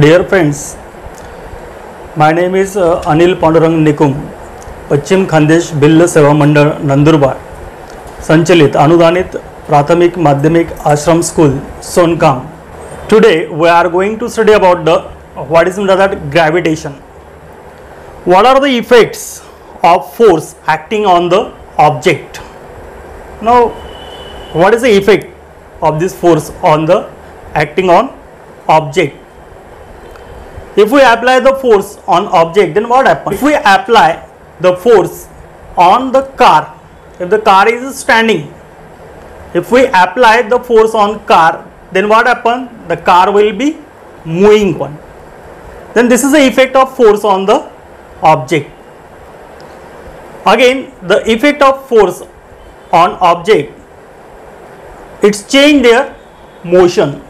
Dear friends, my name is Anil Pandurang Nikum, पश्चिम खानदेश भिल्ल सेवा मंडळ नंदुरबार संचलित अनुदानित प्राथमिक माध्यमिक आश्रम school सोनकाम. Today we are going to study about the what is known as gravitation. What are the effects of force acting on the object? Now, what is the effect of this force on the acting on object? If we apply the force on object, then what happens? If we apply the force on the car, if the car is standing, if we apply the force on car, then what happens? The car will be moving one. Then this is the effect of force on the object. Again, the effect of force on object, it's change their motion.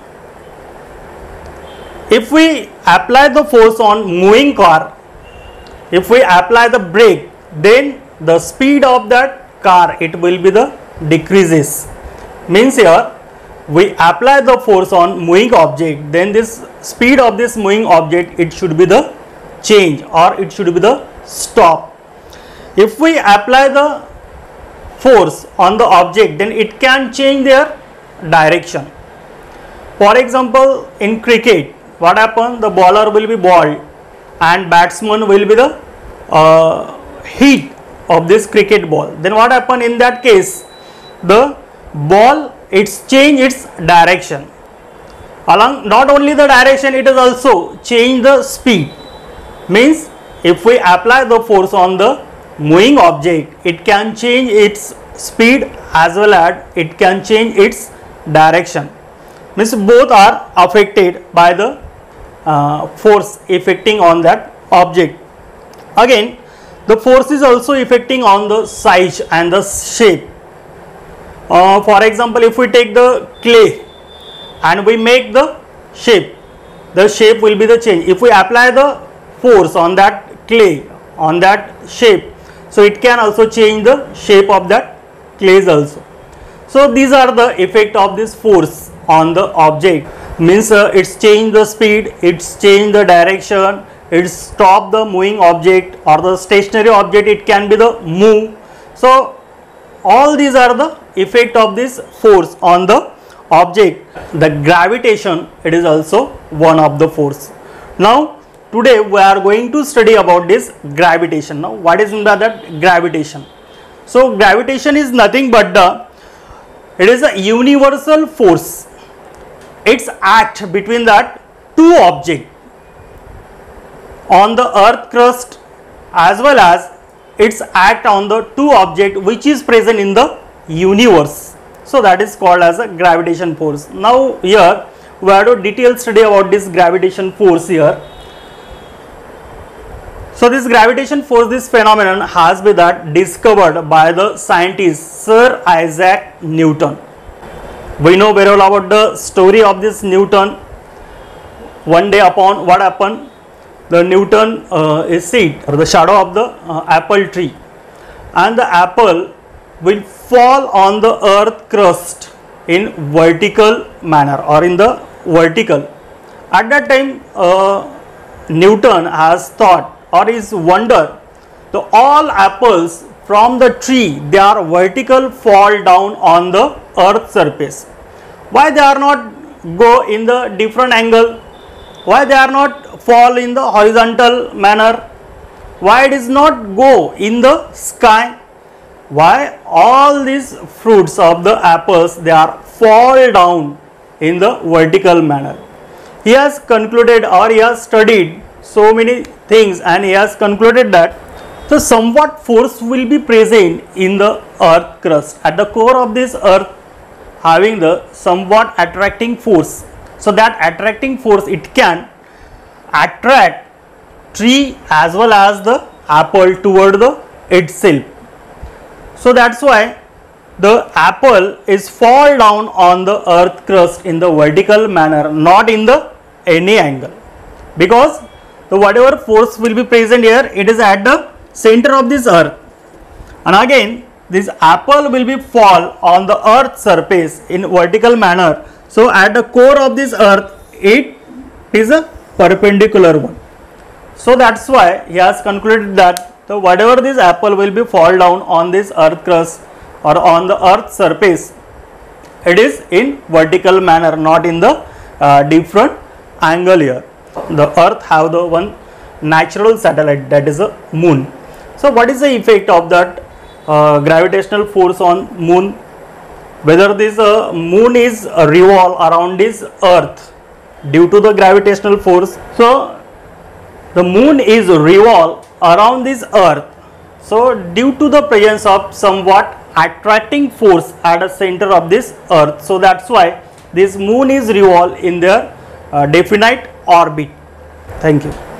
If we apply the force on moving car, if we apply the brake, then the speed of that car, it will be the decreases. Means here we apply the force on moving object, then this speed of this moving object, it should be the change or it should be the stop. If we apply the force on the object, then it can change their direction. For example, in cricket, what happens? The bowler will be bowled and batsman will be the hit of this cricket ball. Then what happens in that case? The ball, it's change its direction. Along not only the direction, it is also change the speed. Means if we apply the force on the moving object, it can change its speed as well as it can change its direction. Means both are affected by the force affecting on that object. Again, the force is also affecting on the size and the shape. For example, if we take the clay and we make the shape will be the change. If we apply the force on that clay, on that shape, so it can also change the shape of that clays also. So these are the effect of this force on the object. Means it's change the speed, it's change the direction, it's stop the moving object or the stationary object, it can be the move. So all these are the effect of this force on the object. The gravitation, it is also one of the force. Now today we are going to study about this gravitation. Now what is meant by that gravitation? So gravitation is nothing but it is a universal force. It's act between that two objects on the earth crust as well as its act on the two objects which is present in the universe. So that is called as a gravitation force. Now here we have to detailed study about this gravitation force here. So this gravitation force, this phenomenon has been that discovered by the scientist Sir Isaac Newton. We know very well about the story of this Newton. One day upon what happened? The Newton is sit or the shadow of the apple tree, and the apple will fall on the earth crust in vertical manner or in the vertical. At that time Newton has thought or is wonder, the all apples from the tree, they are vertical fall down on the earth surface. Why they are not go in the different angle? Why they are not fall in the horizontal manner? Why it is not go in the sky? Why all these fruits of the apples, they are fall down in the vertical manner? He has concluded or he has studied so many things and he has concluded that the somewhat force will be present in the earth crust. At the core of this earth having the somewhat attracting force. So that attracting force, it can attract tree as well as the apple toward the itself. So that's why the apple is fall down on the earth crust in the vertical manner, not in the any angle, because the whatever force will be present here, it is at the center of this earth, and again this apple will be fall on the earth surface in vertical manner. So at the core of this earth, it is a perpendicular one. So that's why he has concluded that whatever this apple will be fall down on this earth crust or on the earth surface, it is in vertical manner, not in the different angle here. The earth have the one natural satellite, that is a moon. So what is the effect of that gravitational force on moon? Whether this moon is revolve around this earth due to the gravitational force. So the moon is revolve around this earth. So due to the presence of somewhat attracting force at the center of this earth, so that's why this moon is revolve in their definite orbit. Thank you.